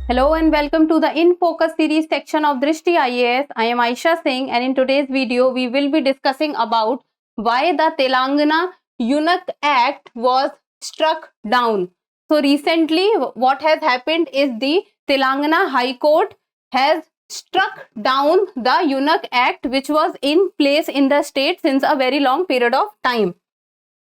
Hello and welcome to the In Focus series section of Drishti IAS. I am Aisha Singh and in today's video we will be discussing about why the Telangana Eunuch Act was struck down. So recently what has happened is the Telangana High Court has struck down the Eunuch Act which was in place in the state since a very long period of time.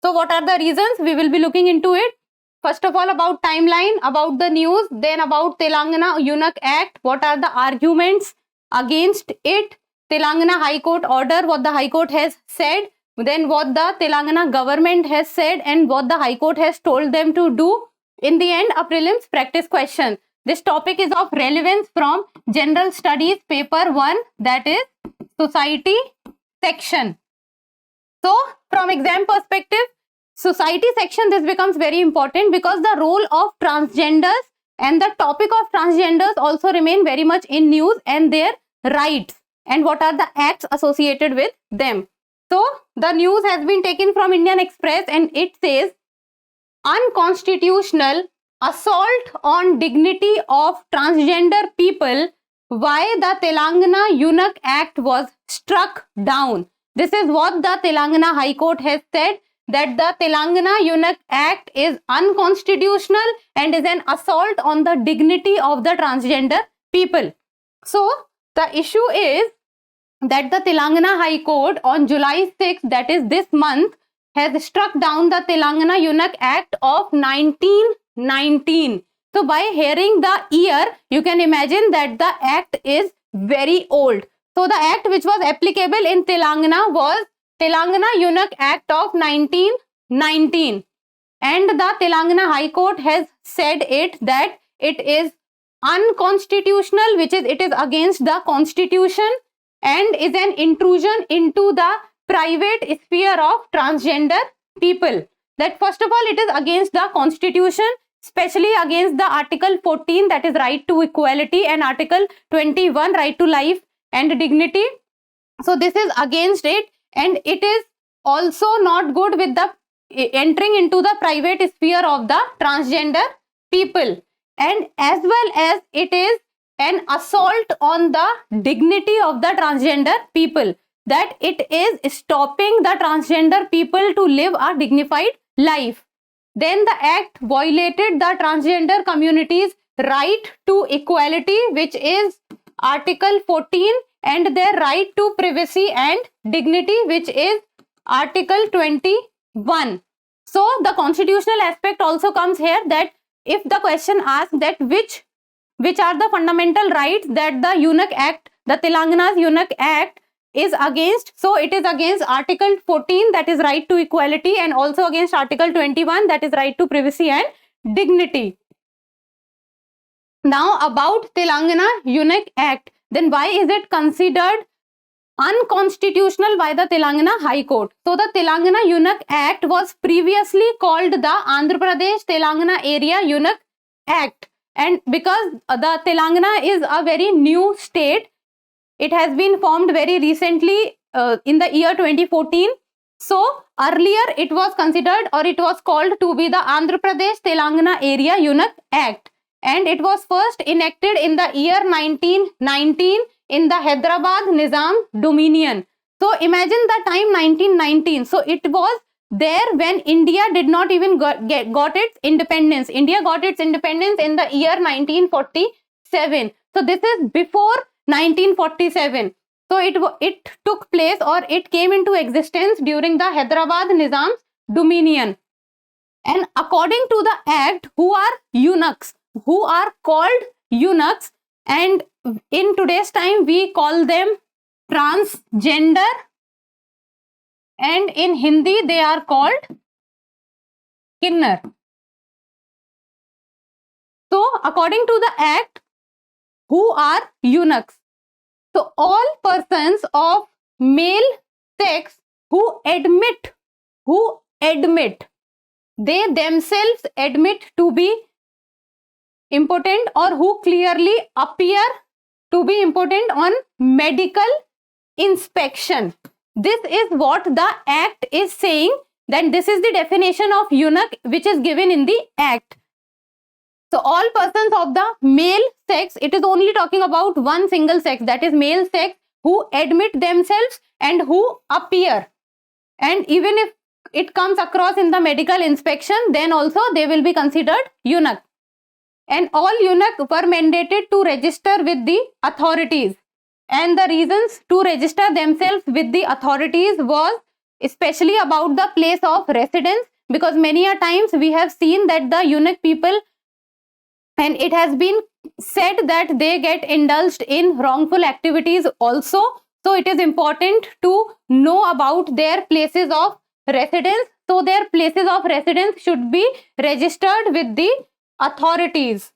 So what are the reasons? We will be looking into it. First of all, about timeline, about the news, then about Telangana Eunuch Act, what are the arguments against it, Telangana High Court order, what the High Court has said, then what the Telangana government has said and what the High Court has told them to do. In the end, a prelims practice question. This topic is of relevance from General Studies paper 1, that is Society section. So, from exam perspective, society section, this becomes very important because the role of transgenders and the topic of transgenders also remain very much in news and their rights and what are the acts associated with them. So, the news has been taken from Indian Express and it says, unconstitutional assault on dignity of transgender people, why the Telangana Eunuch Act was struck down. This is what the Telangana High Court has said, that the Telangana Eunuch Act is unconstitutional and is an assault on the dignity of the transgender people. So, the issue is that the Telangana High Court on July 6, that is this month, has struck down the Telangana Eunuch Act of 1919. So, by hearing the year, you can imagine that the act is very old. So, the act which was applicable in Telangana was Telangana Eunuch Act of 1919 and the Telangana High Court has said it that it is unconstitutional, which is it is against the constitution and is an intrusion into the private sphere of transgender people. That first of all it is against the constitution, especially against the Article 14, that is right to equality, and Article 21, right to life and dignity. So this is against it. And it is also not good with the entering into the private sphere of the transgender people. And as well as it is an assault on the dignity of the transgender people, that it is stopping the transgender people to live a dignified life. Then the act violated the transgender community's right to equality, which is Article 14, and their right to privacy and dignity, which is Article 21. So, the constitutional aspect also comes here, that if the question asks that which are the fundamental rights that the Eunuch Act, the Telangana's Eunuch Act is against, so it is against Article 14, that is right to equality, and also against Article 21, that is right to privacy and dignity. Now, about Telangana Eunuch Act, then why is it considered unconstitutional by the Telangana High Court? So, the Telangana Eunuch Act was previously called the Andhra Pradesh Telangana Area Eunuch Act, and because the Telangana is a very new state, it has been formed very recently in the year 2014. So, earlier it was considered or it was called to be the Andhra Pradesh Telangana Area Eunuch Act, and it was first enacted in the year 1919 in the Hyderabad Nizam Dominion. So, imagine the time 1919. So, it was there when India did not even got its independence. India got its independence in the year 1947. So, this is before 1947. So, it took place or it came into existence during the Hyderabad Nizam's dominion. And according to the act, who are eunuchs? Who are called eunuchs, and in today's time we call them transgender, and in Hindi they are called kinnar. So, according to the act, who are eunuchs? So, all persons of male sex who admit, they themselves admit to be impotent or who clearly appear to be impotent on medical inspection. This is what the act is saying, that this is the definition of eunuch which is given in the act. So all persons of the male sex, it is only talking about one single sex, that is male sex, who admit themselves and who appear, and even if it comes across in the medical inspection, then also they will be considered eunuch. And all eunuch were mandated to register with the authorities, and the reasons to register themselves with the authorities was especially about the place of residence, because many a times we have seen that the eunuch people, and it has been said that they get indulged in wrongful activities also. So it is important to know about their places of residence. So their places of residence should be registered with the authorities.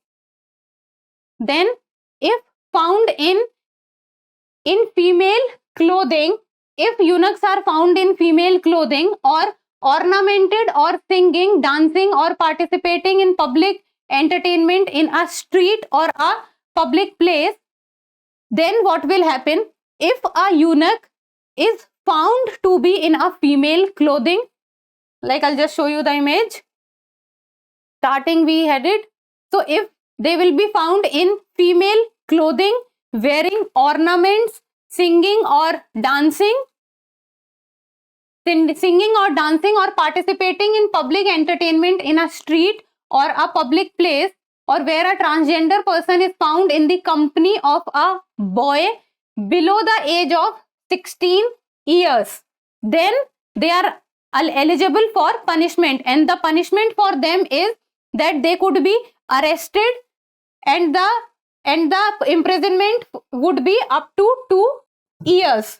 Then if found in female clothing, if eunuchs are found in female clothing or ornamented or singing, dancing or participating in public entertainment in a street or a public place, then what will happen? If a eunuch is found to be in a female clothing, like I'll just show you the image. Starting we had it. So if they will be found in female clothing, wearing ornaments, singing or dancing or participating in public entertainment in a street or a public place, or where a transgender person is found in the company of a boy below the age of 16 years, then they are eligible for punishment, and the punishment for them is that they could be arrested, and the imprisonment would be up to 2 years.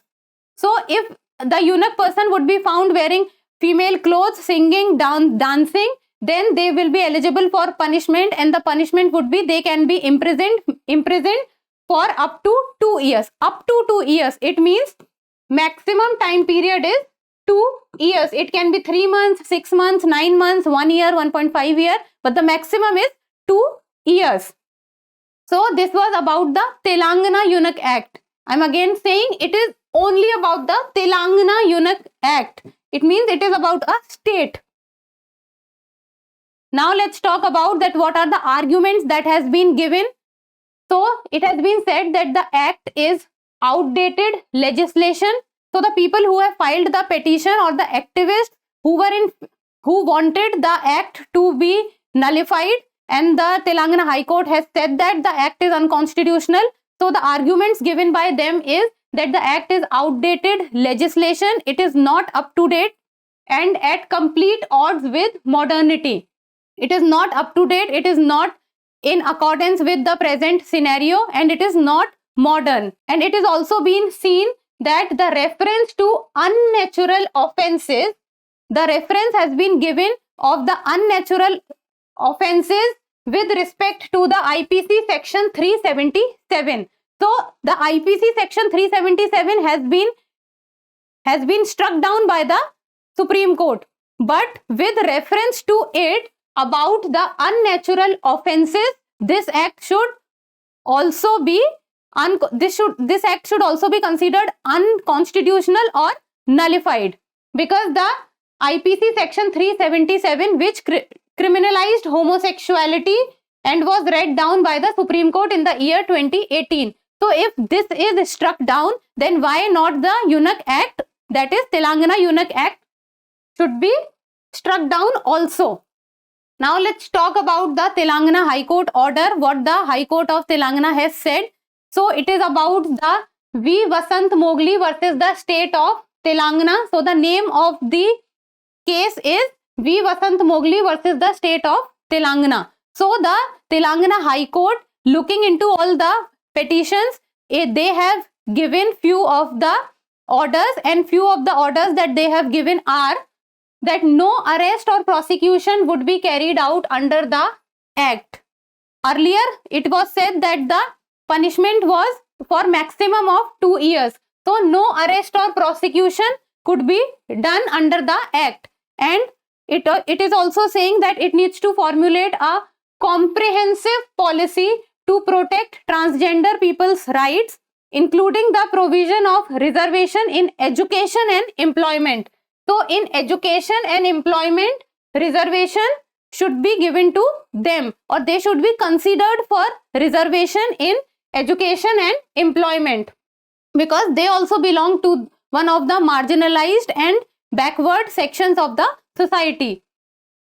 So if the eunuch person would be found wearing female clothes, singing, dancing, then they will be eligible for punishment, and the punishment would be they can be imprisoned for up to 2 years. Up to 2 years, it means maximum time period is 2 years. It can be 3 months, 6 months, 9 months, 1 year, 1.5 year, but the maximum is 2 years. So this was about the Telangana Eunuch Act. I'm again saying it is only about the Telangana Eunuch Act. It means it is about a state. Now let's talk about that what are the arguments that has been given. So it has been said that the act is outdated legislation. So the people who have filed the petition or the activists who wanted the act to be nullified, and the Telangana High Court has said that the act is unconstitutional. So the arguments given by them is that the act is outdated legislation, it is not up to date and at complete odds with modernity. It is not up to date, it is not in accordance with the present scenario, and it is not modern. And it is also been seen that the reference to unnatural offenses, the reference has been given of the unnatural offenses with respect to the IPC section 377. So the IPC section 377 has been struck down by the Supreme Court, but with reference to it about the unnatural offenses, this act should also be this act should also be considered unconstitutional or nullified, because the IPC section 377, which criminalized homosexuality and was read down by the Supreme Court in the year 2018. So if this is struck down, then why not the Eunuch Act, that is Telangana Eunuch Act, should be struck down also. Now let's talk about the Telangana High Court order, what the High Court of Telangana has said. So it is about the V. Vasant Mogli versus the state of Telangana. So the name of the case is V. Vasant Mogli versus the state of Telangana. So the Telangana High Court, looking into all the petitions, they have given few of the orders, and few of the orders that they have given are that no arrest or prosecution would be carried out under the act. Earlier it was said that the punishment was for maximum of 2 years. So no arrest or prosecution could be done under the act, and it is also saying that it needs to formulate a comprehensive policy to protect transgender people's rights, including the provision of reservation in education and employment. So in education and employment, reservation should be given to them, or they should be considered for reservation in education and employment, because they also belong to one of the marginalized and backward sections of the society.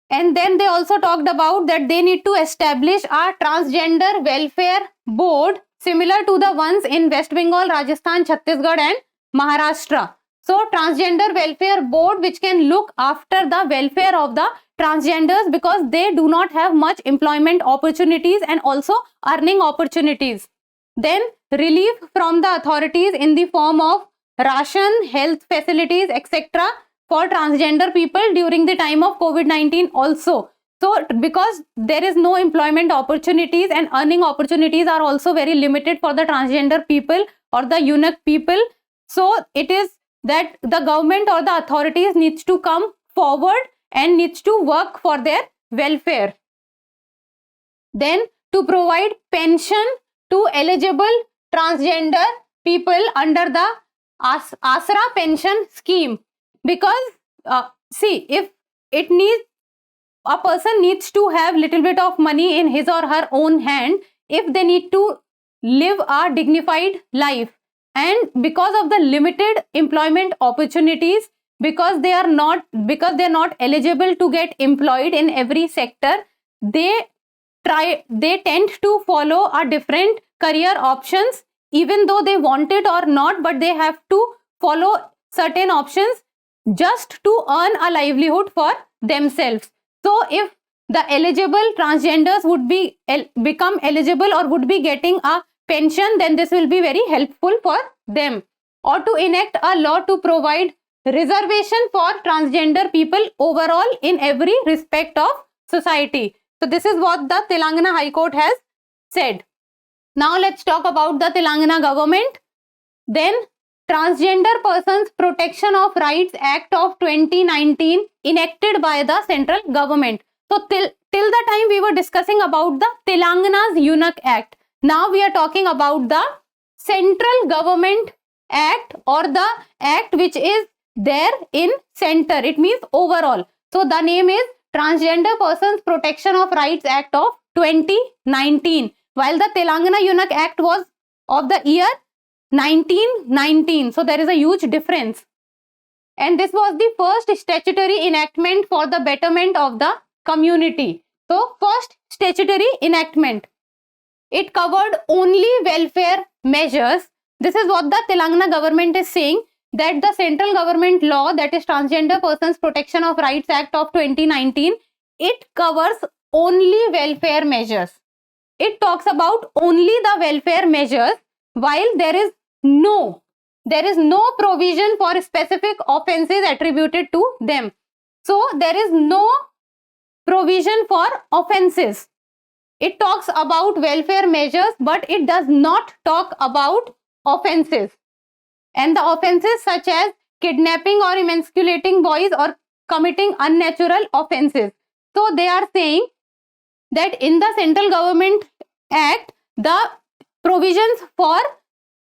And then they also talked about that they need to establish a transgender welfare board similar to the ones in West Bengal, Rajasthan, Chhattisgarh and Maharashtra. So transgender welfare board which can look after the welfare of the transgenders, because they do not have much employment opportunities and also earning opportunities. Then relief from the authorities in the form of ration, health facilities, etc. for transgender people during the time of COVID-19 also. So because there is no employment opportunities and earning opportunities are also very limited for the transgender people or the eunuch people, so it is that the government or the authorities needs to come forward and needs to work for their welfare. Then to provide pension to eligible transgender people under the Asra pension scheme, because see, if it needs, a person needs to have little bit of money in his or her own hand if they need to live a dignified life, and because of the limited employment opportunities, because they are not eligible to get employed in every sector, they tend to follow a different career options, even though they want it or not, but they have to follow certain options just to earn a livelihood for themselves. So if the eligible transgenders would become eligible or would be getting a pension, then this will be very helpful for them. Or to enact a law to provide reservation for transgender people overall in every respect of society. So this is what the Telangana High Court has said. Now let's talk about the Telangana government. Then Transgender Persons Protection of Rights Act of 2019 enacted by the central government. So till the time we were discussing about the Telangana's Eunuch Act. Now we are talking about the central government act, or the act which is there in center. It means overall. So the name is Transgender Persons Protection of Rights Act of 2019, while the Telangana Eunuch Act was of the year 1919. So there is a huge difference. And this was the first statutory enactment for the betterment of the community. So first statutory enactment. It covered only welfare measures. This is what the Telangana government is saying, that the central government law, that is Transgender Persons Protection of Rights Act of 2019, it covers only welfare measures. It talks about only the welfare measures, while there is no provision for specific offenses attributed to them. So there is no provision for offenses. It talks about welfare measures, but it does not talk about offenses. And the offenses such as kidnapping or emasculating boys or committing unnatural offenses. So they are saying that in the Central Government Act, the provisions for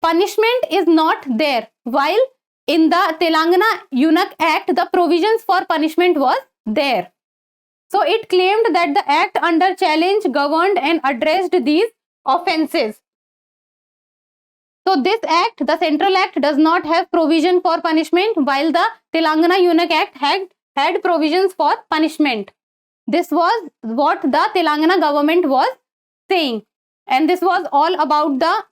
punishment is not there, while in the Telangana Eunuch Act, the provisions for punishment was there. So it claimed that the act under challenge governed and addressed these offenses. So this act, the Central Act, does not have provision for punishment, while the Telangana Eunuch Act had provisions for punishment. This was what the Telangana government was saying. And this was all about the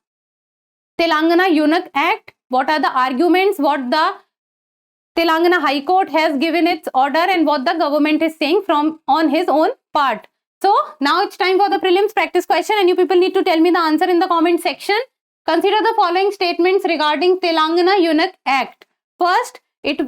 Telangana Eunuch Act. What are the arguments, what the Telangana High Court has given its order, and what the government is saying on his own part. So now it's time for the prelims practice question, and you people need to tell me the answer in the comment section. Consider the following statements regarding Telangana Eunuch Act. First, it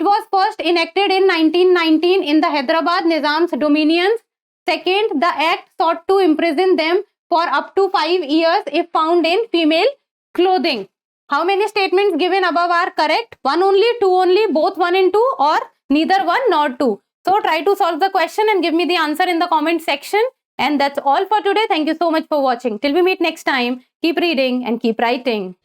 was first enacted in 1919 in the Hyderabad Nizam's dominions. Second, the act sought to imprison them for up to 5 years if found in female clothing. How many statements given above are correct? 1 only, 2 only, both 1 and 2, or neither 1 nor 2? So try to solve the question and give me the answer in the comment section. And that's all for today. Thank you so much for watching. Till we meet next time, keep reading and keep writing.